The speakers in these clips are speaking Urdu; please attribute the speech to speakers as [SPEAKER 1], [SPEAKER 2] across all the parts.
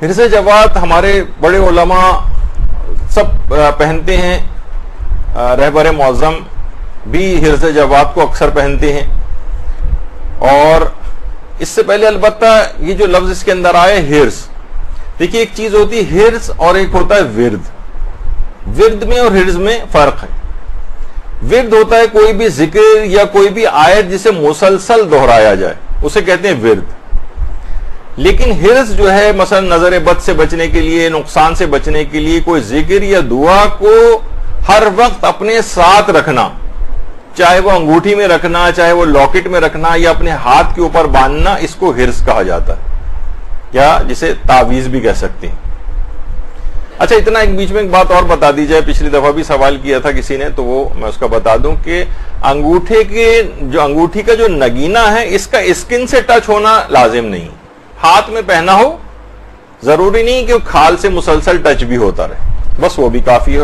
[SPEAKER 1] حرز جواد ہمارے بڑے علماء سب پہنتے ہیں، رہبر معظم بھی حرز جواد کو اکثر پہنتے ہیں. اور اس سے پہلے البتہ یہ جو لفظ اس کے اندر آئے حرز، دیکھیے ایک چیز ہوتی ہے حرز اور ایک ہوتا ہے ورد. ورد میں اور حرز میں فرق ہے. ورد ہوتا ہے کوئی بھی ذکر یا کوئی بھی آیت جسے مسلسل دہرایا جائے، اسے کہتے ہیں ورد. لیکن حرز جو ہے مثلا نظر بد سے بچنے کے لیے، نقصان سے بچنے کے لیے کوئی ذکر یا دعا کو ہر وقت اپنے ساتھ رکھنا، چاہے وہ انگوٹھی میں رکھنا، چاہے وہ لاکٹ میں رکھنا یا اپنے ہاتھ کے اوپر باندھنا، اس کو حرز کہا جاتا ہے، یا جسے تعویذ بھی کہہ سکتے ہیں. اچھا اتنا ایک بیچ میں ایک بات اور بتا دی جائے، پچھلی دفعہ بھی سوال کیا تھا کسی نے تو وہ میں اس کا بتا دوں کہ انگوٹھی کا جو نگینہ ہے اس کا اسکن سے ٹچ ہونا لازم نہیں. ہاتھ میں پہنا ہو، ضروری نہیں کہ کھال سے مسلسل ٹچ بھی ہوتا رہے، بس وہ بھی کافی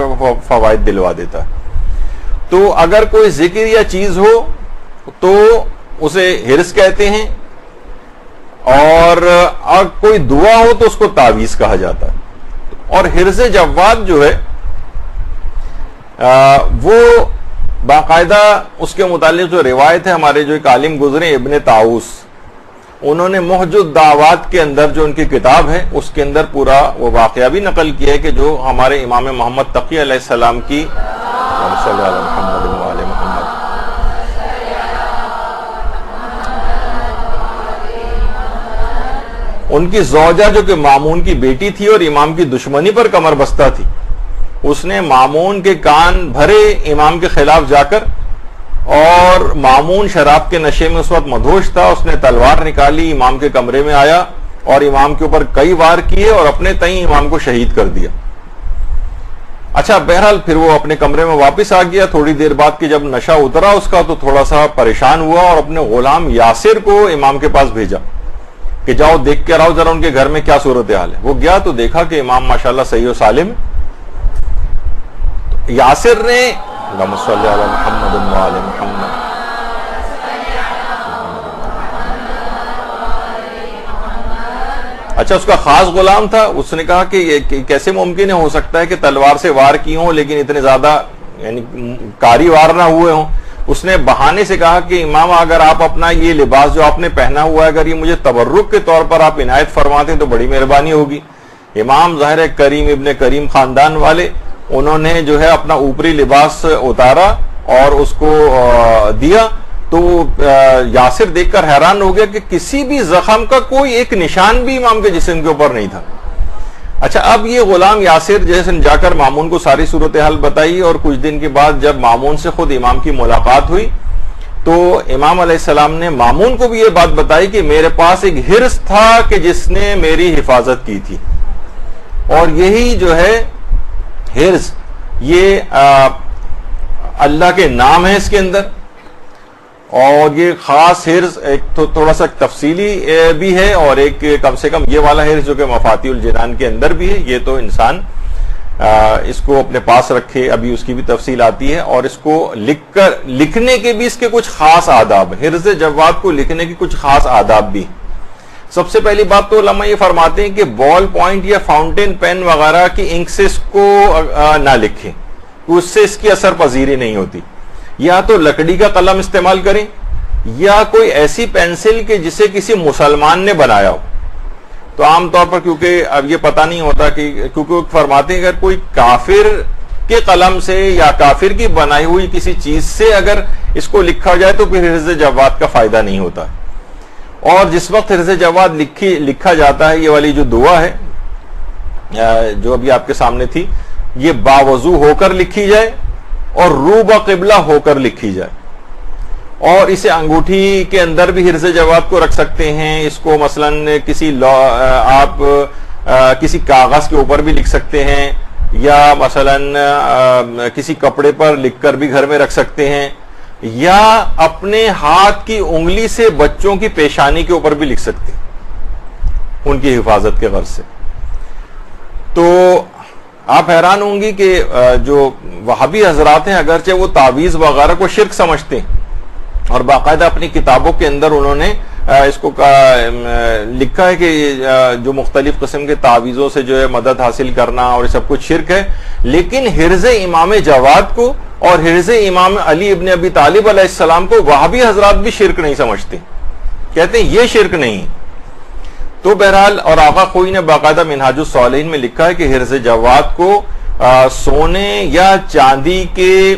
[SPEAKER 1] فوائد دلوا دیتا ہے. تو اگر کوئی ذکر یا چیز ہو تو اسے حرز کہتے ہیں، اور کوئی دعا ہو تو اس کو تعویذ کہا جاتا ہے. اور حرز جواد جو ہے وہ باقاعدہ اس کے متعلق جو روایت ہے، ہمارے جو ایک عالم گزرے ابن طاؤس، انہوں نے محج الدعوات کے اندر جو ان کی کتاب ہے اس کے اندر پورا وہ واقعہ بھی نقل کیا ہے کہ جو ہمارے امام محمد تقی علیہ السلام کی صلی اللہ محمد وعلی محمد ان کی زوجہ جو کہ مامون کی بیٹی تھی اور امام کی دشمنی پر کمر بستہ تھی، اس نے مامون کے کان بھرے امام کے خلاف جا کر، اور مامون شراب کے نشے میں اس وقت مدہوش تھا، اس نے تلوار نکالی، امام کے کمرے میں آیا اور امام کے اوپر کئی وار کیے اور اپنے تئیں امام کو شہید کر دیا. اچھا بہرحال پھر وہ اپنے کمرے میں واپس آ گیا. تھوڑی دیر بعد کہ جب نشہ اترا اس کا تو تھوڑا سا پریشان ہوا اور اپنے غلام یاسر کو امام کے پاس بھیجا کہ جاؤ دیکھ کے آؤ ذرا ان کے گھر میں کیا صورتحال ہے. وہ گیا تو دیکھا کہ امام ماشاءاللہ صحیح و سالم. یاسر نے اللہم صلی علی محمد وعلی محمد، اچھا اس کا خاص غلام تھا. اس نے کہا کہ یہ کیسے ممکن ہو سکتا ہے کہ تلوار سے وار کی ہوں لیکن اتنے زیادہ یعنی کاری وار نہ ہوئے ہوں. اس نے بہانے سے کہا کہ امام اگر آپ اپنا یہ لباس جو آپ نے پہنا ہوا ہے اگر یہ مجھے تبرک کے طور پر آپ عنایت فرماتے ہیں تو بڑی مہربانی ہوگی. امام ظاہر کریم ابن کریم خاندان والے، انہوں نے جو ہے اپنا اوپری لباس اتارا اور اس کو دیا. تو یاسر دیکھ کر حیران ہو گیا کہ کسی بھی زخم کا کوئی ایک نشان بھی امام کے جسم کے اوپر نہیں تھا. اچھا اب یہ غلام یاسر جیسے جا کر مامون کو ساری صورتحال بتائی، اور کچھ دن کے بعد جب مامون سے خود امام کی ملاقات ہوئی تو امام علیہ السلام نے مامون کو بھی یہ بات بتائی کہ میرے پاس ایک حرز تھا کہ جس نے میری حفاظت کی تھی، اور یہی جو ہے حرز یہ اللہ کے نام ہے اس کے اندر. اور یہ خاص حرز ایک تو تھوڑا سا تفصیلی بھی ہے، اور ایک کم سے کم یہ والا حرز جو کہ مفاتیح الجنان کے اندر بھی ہے. یہ تو انسان اس کو اپنے پاس رکھے، ابھی اس کی بھی تفصیل آتی ہے. اور اس کو لکھنے کے بھی اس کے کچھ خاص آداب، حرز جواد کو لکھنے کے کچھ خاص آداب بھی. سب سے پہلی بات تو علماء یہ فرماتے ہیں کہ بال پوائنٹ یا فاؤنٹین پین وغیرہ کی انک سے اس کو نہ لکھیں، اس سے اس کی اثر پذیری نہیں ہوتی. یا تو لکڑی کا قلم استعمال کریں یا کوئی ایسی پینسل کہ جسے کسی مسلمان نے بنایا ہو. تو عام طور پر کیونکہ اب یہ پتہ نہیں ہوتا کہ کیونکہ فرماتے ہیں اگر کوئی کافر کے قلم سے یا کافر کی بنائی ہوئی کسی چیز سے اگر اس کو لکھا جائے تو پھر حرز جواد کا فائدہ نہیں ہوتا. اور جس وقت حرز جواد لکھا جاتا ہے، یہ والی جو دعا ہے جو ابھی آپ کے سامنے تھی، یہ باوضو ہو کر لکھی جائے اور رو بقبلہ ہو کر لکھی جائے. اور اسے انگوٹھی کے اندر بھی حرز جواد کو رکھ سکتے ہیں. اس کو مثلا آپ کسی کاغذ کے اوپر بھی لکھ سکتے ہیں، یا مثلا کسی کپڑے پر لکھ کر بھی گھر میں رکھ سکتے ہیں، یا اپنے ہاتھ کی انگلی سے بچوں کی پیشانی کے اوپر بھی لکھ سکتے ہیں ان کی حفاظت کے غرض سے. تو آپ حیران ہوں گی کہ جو وہابی حضرات ہیں اگرچہ وہ تعویذ وغیرہ کو شرک سمجھتے ہیں، اور باقاعدہ اپنی کتابوں کے اندر انہوں نے اس کو لکھا ہے کہ جو مختلف قسم کے تعویذوں سے جو ہے مدد حاصل کرنا اور یہ سب کچھ شرک ہے، لیکن حرز امام جواد کو اور حرز امام علی ابن ابی طالب علیہ السلام کو وہابی حضرات بھی شرک نہیں سمجھتے، کہتے ہیں یہ شرک نہیں۔ تو بہرحال اور آقا خوئی نے باقاعدہ منہاج الصالحین میں لکھا ہے کہ حرز جواد کو سونے یا چاندی کے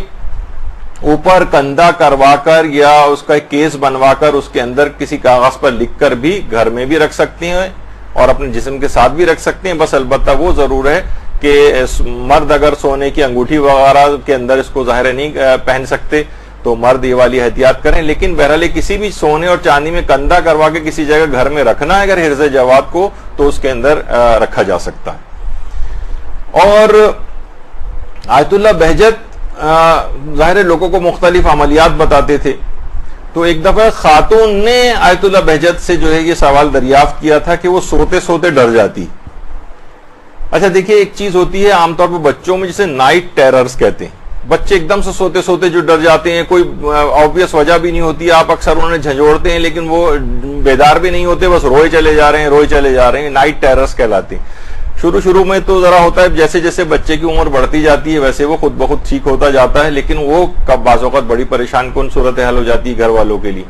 [SPEAKER 1] اوپر کندھا کروا کر یا اس کا ایک کیس بنوا کر اس کے اندر کسی کاغذ پر لکھ کر بھی گھر میں بھی رکھ سکتے ہیں اور اپنے جسم کے ساتھ بھی رکھ سکتے ہیں، بس البتہ وہ ضرور ہے کہ مرد اگر سونے کی انگوٹھی وغیرہ کے اندر اس کو ظاہر نہیں پہن سکتے تو مرد یہ والی احتیاط کریں، لیکن بہرحال کسی بھی سونے اور چاندی میں کندھا کروا کے کسی جگہ گھر میں رکھنا ہے اگر حرز جواد کو تو اس کے اندر رکھا جا سکتا ہے۔ اور آیت اللہ بہجت ظاہر لوگوں کو مختلف عملیات بتاتے تھے، تو ایک دفعہ خاتون نے آیت اللہ بہجت سے جو ہے یہ سوال دریافت کیا تھا کہ وہ سوتے سوتے ڈر جاتی۔ اچھا دیکھیے، ایک چیز ہوتی ہے عام طور پر بچوں میں جسے نائٹ ٹیررز کہتے ہیں، بچے ایک دم سے سوتے سوتے جو ڈر جاتے ہیں، کوئی آبویس وجہ بھی نہیں ہوتی، آپ اکثر انہیں جھنجھوڑتے ہیں لیکن وہ بیدار بھی نہیں ہوتے، بس روئے چلے جا رہے ہیں، نائٹ ٹیررز کہلاتے ہیں۔ شروع میں تو ذرا ہوتا ہے، جیسے جیسے بچے کی عمر بڑھتی جاتی ہے ویسے وہ خود بخود ٹھیک ہوتا جاتا ہے، لیکن وہ بعض اوقات بڑی پریشان کن صورتحال ہو جاتی ہے گھر والوں کے لیے۔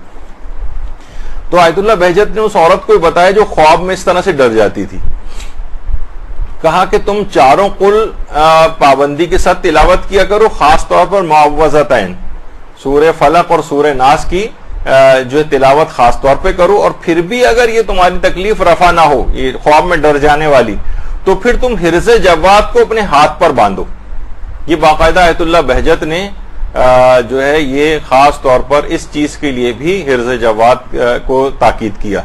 [SPEAKER 1] تو آیت اللہ بہجت نے اس عورت کو بتایا جو خواب میں اس طرح سے ڈر جاتی تھی، کہا کہ تم چاروں قل پابندی کے ساتھ تلاوت کیا کرو، خاص طور پر معوذتین سورہ فلق اور سورہ ناس کی جو ہے تلاوت خاص طور پہ کرو، اور پھر بھی اگر یہ تمہاری تکلیف رفع نہ ہو، یہ خواب میں ڈر جانے والی، تو پھر تم حرز جواد کو اپنے ہاتھ پر باندھو۔ یہ باقاعدہ آیت اللہ بہجت نے جو ہے یہ خاص طور پر اس چیز کے لیے بھی حرز جواد کو تاکید کیا۔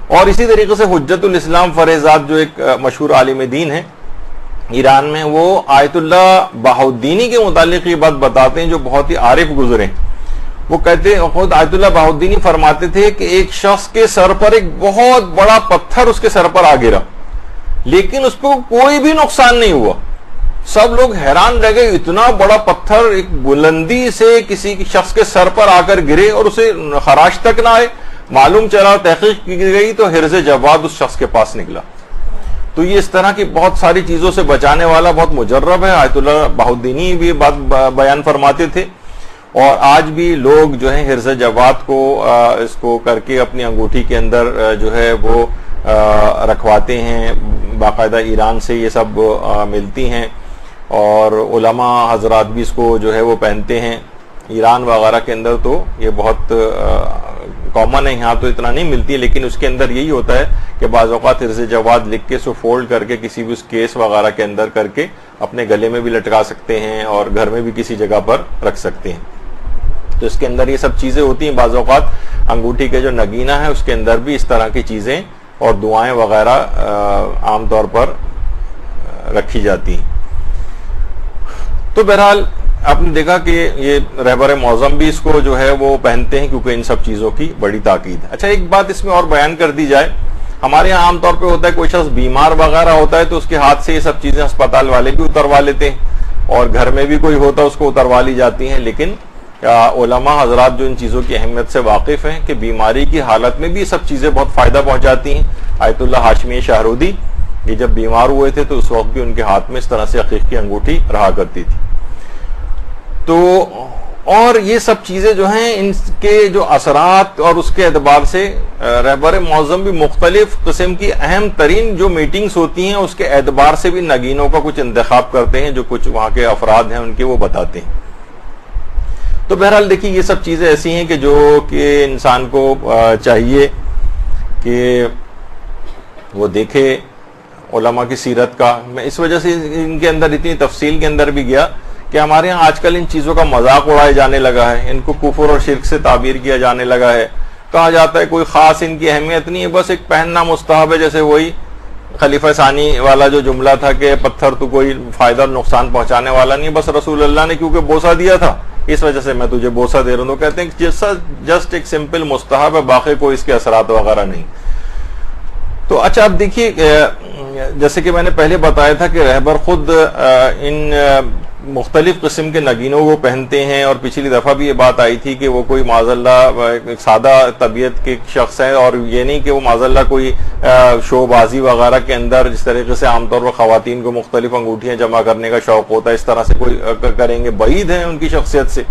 [SPEAKER 1] اور اسی طریقے سے حجت الاسلام فریضات جو ایک مشہور عالم دین ہے ایران میں، وہ آیت اللہ بہاؤالدینی کے متعلق یہ بات بتاتے ہیں جو بہت ہی عارف گزرے۔ وہ کہتے ہیں، خود آیت اللہ بہاؤالدینی فرماتے تھے کہ ایک شخص کے سر پر ایک بہت بڑا پتھر اس کے سر پر آ گرا، لیکن اس کو کوئی بھی نقصان نہیں ہوا۔ سب لوگ حیران رہ گئے، اتنا بڑا پتھر ایک بلندی سے کسی شخص کے سر پر آ کر گرے اور اسے خراش تک نہ آئے۔ معلوم چلا، تحقیق کی گئی تو حرز جواد اس شخص کے پاس نکلا۔ تو یہ اس طرح کی بہت ساری چیزوں سے بچانے والا بہت مجرب ہے۔ آیت اللہ بہاؤالدینی بھی بات بیان فرماتے تھے، اور آج بھی لوگ جو ہیں حرز جواد کو اس کو کر کے اپنی انگوٹھی کے اندر جو ہے وہ رکھواتے ہیں، باقاعدہ ایران سے یہ سب ملتی ہیں، اور علماء حضرات بھی اس کو جو ہے وہ پہنتے ہیں۔ ایران وغیرہ کے اندر تو یہ بہت کامن ہے، یہاں تو اتنا نہیں ملتی، لیکن اس کے اندر یہی ہوتا ہے کہ بعض اوقات حرز جواد لکھ کے سو فولڈ کر کے کسی بھی اس کیس وغیرہ کے اندر کر کے اپنے گلے میں بھی لٹکا سکتے ہیں اور گھر میں بھی کسی جگہ پر رکھ سکتے ہیں۔ تو اس کے اندر یہ سب چیزیں ہوتی ہیں۔ بعض اوقات انگوٹھی کے جو نگینہ ہے اس کے اندر بھی اس طرح کی چیزیں اور دعائیں وغیرہ عام طور پر رکھی جاتی ہیں۔ تو بہرحال آپ نے دیکھا کہ یہ رہبر معظم بھی اس کو جو ہے وہ پہنتے ہیں کیونکہ ان سب چیزوں کی بڑی تاکید ہے۔ اچھا، ایک بات اس میں اور بیان کر دی جائے، ہمارے یہاں عام طور پہ ہوتا ہے کوئی شخص بیمار وغیرہ ہوتا ہے تو اس کے ہاتھ سے یہ سب چیزیں ہسپتال والے بھی اتروا لیتے ہیں، اور گھر میں بھی کوئی ہوتا ہے اس کو اتروا لی جاتی ہیں، لیکن علماء حضرات جو ان چیزوں کی اہمیت سے واقف ہیں کہ بیماری کی حالت میں بھی یہ سب چیزیں بہت فائدہ پہنچاتی ہیں۔ آیت اللہ ہاشمی شاہرودی یہ جب بیمار ہوئے تھے تو اس وقت بھی ان کے ہاتھ میں اس طرح سے عقیق کی انگوٹھی رہا کرتی تھی۔ تو اور یہ سب چیزیں جو ہیں ان کے جو اثرات اور اس کے اعتبار سے رہبر معظم بھی مختلف قسم کی اہم ترین جو میٹنگز ہوتی ہیں اس کے اعتبار سے بھی نگینوں کا کچھ انتخاب کرتے ہیں، جو کچھ وہاں کے افراد ہیں ان کے وہ بتاتے ہیں۔ تو بہرحال دیکھیے یہ سب چیزیں ایسی ہیں کہ جو کہ انسان کو چاہیے کہ وہ دیکھے علماء کی سیرت کا۔ میں اس وجہ سے ان کے اندر اتنی تفصیل کے اندر بھی گیا کہ ہمارے ہاں آج کل ان چیزوں کا مذاق اڑائے جانے لگا ہے، ان کو کفر اور شرک سے تعبیر کیا جانے لگا ہے، کہا جاتا ہے کوئی خاص ان کی اہمیت نہیں ہے، بس ایک پہننا مستحب ہے، جیسے وہی خلیفہ ثانی والا جو جملہ تھا کہ پتھر تو کوئی فائدہ نقصان پہنچانے والا نہیں، بس رسول اللہ نے کیونکہ بوسہ دیا تھا اس وجہ سے میں تجھے بوسہ دے رہا ہوں، تو کہتے ہیں کہ جسٹ ایک سمپل مستحب ہے، باقی کوئی اس کے اثرات وغیرہ نہیں۔ تو اچھا اب دیکھیے، جیسے کہ میں نے پہلے بتایا تھا کہ رہبر خود ان مختلف قسم کے نگینوں کو پہنتے ہیں، اور پچھلی دفعہ بھی یہ بات آئی تھی کہ وہ کوئی معاذ اللہ ایک سادہ طبیعت کے شخص ہے، اور یہ نہیں کہ وہ معاذ اللہ کوئی شو بازی وغیرہ کے اندر جس طریقے سے عام طور پر خواتین کو مختلف انگوٹھیاں جمع کرنے کا شوق ہوتا ہے اس طرح سے کوئی کریں گے، بعید ہیں ان کی شخصیت سے.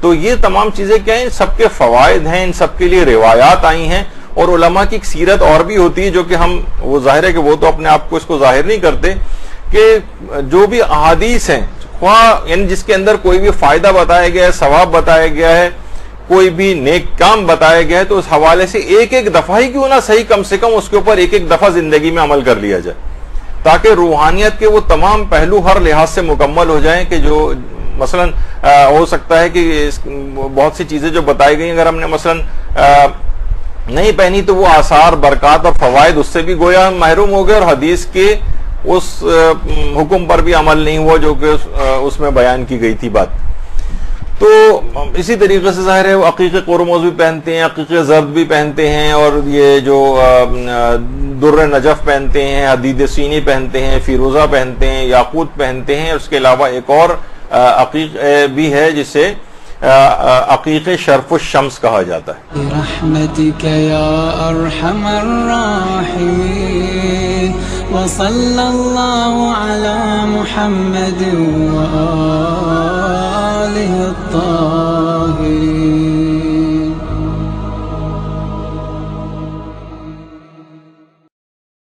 [SPEAKER 1] تو یہ تمام چیزیں کیا ہیں، سب کے فوائد ہیں، ان سب کے لیے روایات آئی ہیں. اور علماء کی ایک سیرت اور بھی ہوتی ہے جو کہ ہم، وہ ظاہر ہے کہ وہ تو اپنے آپ کو اس کو ظاہر نہیں کرتے، کہ جو بھی احادیث ہیں یعنی جس کے اندر کوئی بھی فائدہ بتایا گیا ہے، ثواب بتایا گیا ہے، کوئی بھی نیک کام بتایا گیا ہے، تو اس حوالے سے ایک ایک دفعہ ہی کیوں نہ صحیح، کم سے کم اس کے اوپر ایک ایک دفعہ زندگی میں عمل کر لیا جائے، تاکہ روحانیت کے وہ تمام پہلو ہر لحاظ سے مکمل ہو جائیں. کہ جو مثلا ہو سکتا ہے کہ بہت سی چیزیں جو بتائی گئی اگر ہم نے مثلا نہیں پہنی تو وہ آثار، برکات اور فوائد اس سے بھی گویا محروم ہو گئے، اور حدیث کے اس حکم پر بھی عمل نہیں ہوا جو کہ اس میں بیان کی گئی تھی بات. تو اسی طریقے سے ظاہر ہے وہ عقیق قرمز بھی پہنتے ہیں، عقیق زرد بھی پہنتے ہیں، اور یہ جو در نجف پہنتے ہیں، حدید سینی پہنتے ہیں، فیروزہ پہنتے ہیں، یاقوت پہنتے ہیں. اس کے علاوہ ایک اور عقیق بھی ہے جسے عقیق شرف الشمس کہا جاتا ہے.
[SPEAKER 2] برحمتک یا ارحم الراحمین وصلی اللہ علی محمد وآلہ الطاہرین.